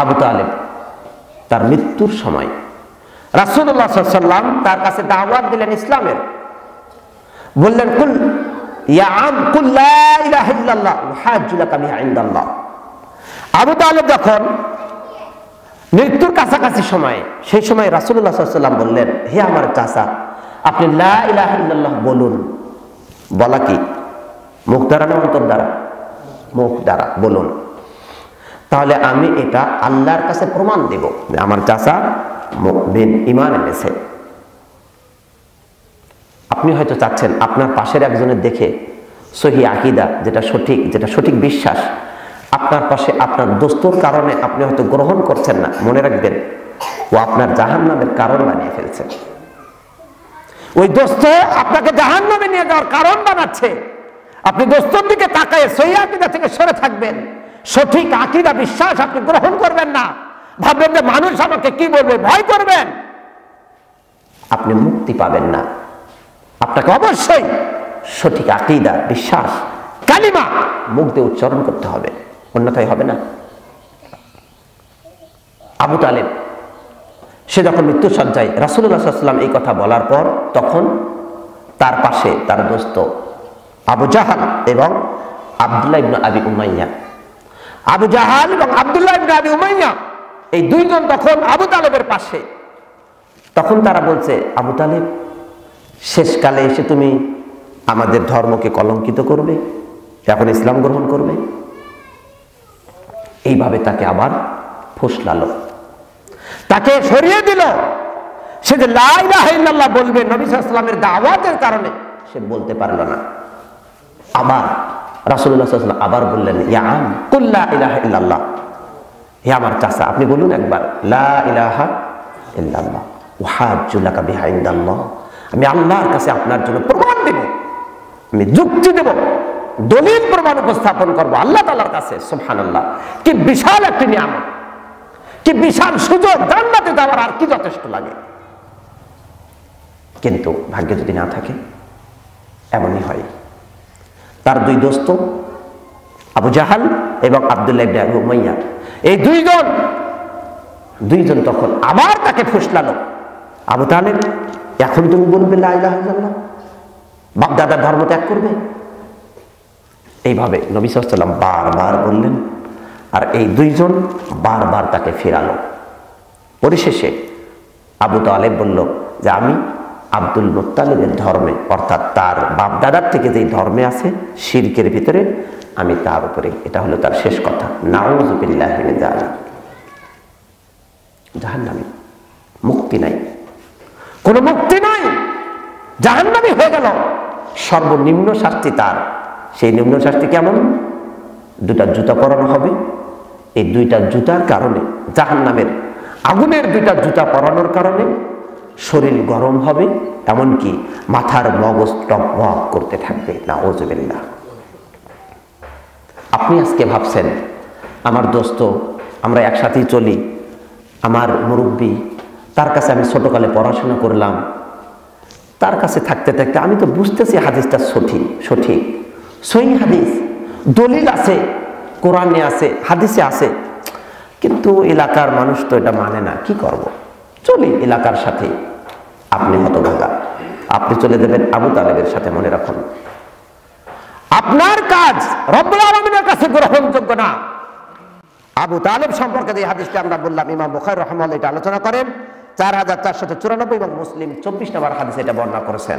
আবু তালেব তার মৃত্যুর সময় রাসূলুল্লাহ সাল্লাল্লাহু আলাইহি ওয়াসাল্লাম তার কাছে দাওয়াত দিলেন ইসলামের। বললেন, কুল ইয়া আম কুল লা ইলাহা ইল্লাল্লাহ উহাজ্জু লাকা বিহা ইনদাল্লাহ। আবু তালেব যখন মৃত্যুর কাছাকাছি সময়ে, সেই সময় রাসূলুল্লাহ সাল্লাল্লাহু আলাইহি ওয়াসাল্লাম বললেন, হে আমার চাচা, আপনি লা ইলাহা ইল্লাল্লাহ বলুন। বলা কি মুখ দ্বারা না অন্তর দ্বারা? মুখ দ্বারা বলুন, তাহলে আমি এটা আল্লাহর কাছে প্রমাণ দেব যে আমার চাচা মুমিন, ঈমান এনেছে। আপনি হয়তো চাচ্ছেন আপনার পাশের একজনের দেখে সহিহ আকীদা, যেটা সঠিক বিশ্বাস, আপনার পাশে আপনার দোস্তর কারণে আপনি হয়তো গ্রহণ করছেন না। মনে রাখবেন, ও আপনার জাহান্নামের কারণ বানিয়ে ফেলছে। ওই দোস্ত আপনাকে জাহান্নামে নিয়ে যাওয়ার কারণ বানাচ্ছে। আপনি দোস্তর দিকে তাকায় সহিহ আকীদা থেকে সরে থাকবেন। সঠিক আকীদা বিশ্বাস আপনি গ্রহণ করবেন না। ভাববেন যে মানুষ আমাকে কি বলবে, ভয় করবেন। আপনি মুক্তি পাবেন না। আপনাকে অবশ্যই সঠিক আকীদা বিশ্বাস কালিমা মুখ দিয়ে উচ্চারণ করতে হবে, অন্যথায় হবে না। আবু তালেব সে যখন মৃত্যুসজ্জায়, রাসূলুল্লাহ সাল্লাল্লাহু আলাইহি ওয়াসাল্লাম এই কথা বলার পর তখন তার পাশে তার দোস্ত আবু জাহাল এবং আব্দুল্লাহ ইবনে আবি উমাইয়া, আবু জাহাল এবং আব্দুল্লাহ ইবনে আবি উমাইয়া, এই দুইজন তখন আবু তালেবের পাশে। তখন তারা বলছে, আবু তালেব, শেষকালে এসে তুমি আমাদের ধর্মকে কলঙ্কিত করবে, এখন ইসলাম গ্রহণ করবে। এইভাবে তাকে আবার ফুসলালো, তাকে সরিয়ে দিল। সে যে লা ইলাহা ইল্লাল্লাহ বলবে নবী সাল্লাল্লাহু আলাইহি ওয়াসাল্লামের দাওয়াতের কারণে সে বলতে পারল না। আবার রাসূলুল্লাহ সাল্লাল্লাহু আলাইহি ওয়াসাল্লাম আবার বললেন, ইয়া আম কুল লা ইলাহা ইল্লাল্লাহ, হে আমার চাচা আপনি বলুন একবার লা ইলাহা ইল্লাল্লাহ উহাজ্জু লাকা বিহা ইনদাল্লাহ, আমি আল্লাহর কাছে আপনার জন্য প্রমাণ দেব, আমি যুক্তি দেব, দলিল প্রমাণ উপস্থাপন করব আল্লাহ তাআলার কাছে। সুবহানাল্লাহ, কি বিশাল একটি নিয়ামত, কি বিশাল সুযোগ! জান্নাতে যাওয়ার আর কি যথেষ্ট লাগে? কিন্তু ভাগ্যে যদি না থাকে এমনই হয়। তার দুই দোস্ত আবু জাহাল এবং আব্দুল্লাহ ইবনে আবি উমাইয়া, এই দুইজন তখন আবার তাকে ফুসলালো, আবু তালেব এখন তুমি বলবে লা ইলাহা ইল্লাল্লাহ, বাপ দাদার ধর্ম ত্যাগ করবে? এইভাবে নবী সাল্লাল্লাহু আলাইহি ওয়াসাল্লাম বারবার বললেন, আর এই দুইজন বারবার তাকে ফেরালো। পরিশেষে আবু তালেব বলল যে আমি আব্দুল মুত্তালিবের ধর্মে, অর্থাৎ তার বাপ দাদার থেকে যেই ধর্মে আছে শিরকের ভিতরে, আমি তার উপরে, এটা হলো তার শেষ কথা। নাউযু বিল্লাহি মিন যালিক। জাহান্নামী, মুক্তি নাই, কোনো মুক্তি নাই, জাহান্নামী হয়ে গেল। সর্বনিম্ন শাস্তি তার। সেই নিম্ন শাস্তি কেমন? দুটা জুতা পরানো হবে। এই দুইটা জুতার কারণে, জাহান্নামের আগুনের দুইটা জুতা পরানোর কারণে শরীর গরম হবে, এমনকি মাথার মগজ টকবক করতে থাকবে। নাউযু বিল্লাহ। আপনি আজকে ভাবছেন আমার দোস্ত, আমরা একসাথেই চলি, আমার মুরব্বী, তার কাছে আমি ছোটকালে পড়াশোনা করলাম, তার কাছে থাকতে থাকতে আমি তো বুঝতেছি হাদিসটা সঠিক, সহিহ হাদিস, দলিল আছে, কোরআনে আছে, হাদিসে আছে, কিন্তু এলাকার মানুষ তো এটা মানে না, কি করব? চলি এলাকার সাথে। আপনি হতভাগা, আপনি চলে যাবেন আবু তালেবের সাথে। মনে রাখুন, আপনার কাজ রব্বুল আলামিনের কাছে গ্রহণযোগ্য না। আবু তালেব সম্পর্কে যে হাদিসটা আমরা বললাম, ইমাম বুখারী রাহিমাহুল্লাহ এটা আলোচনা করেন 4494 এবং মুসলিম 24 নম্বর হাদিসে এটা বর্ণনা করেছেন।